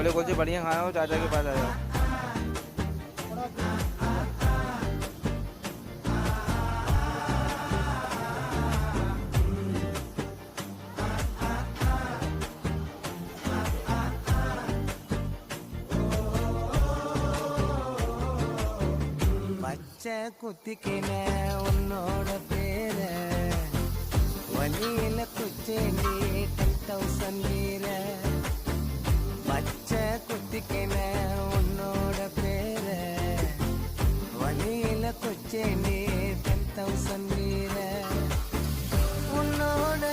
छोले कुलचे बढ़िया खाना हो चाचा के पास आ जाओ। பச்சை குத்திக்கின உன்னோட பேர வழியில குச்சேண்டி 10,000 வீர. பச்சை குத்திக்கின உன்னோட பேர வழியில குச்சேண்டி 10,000 வீர. உன்னோட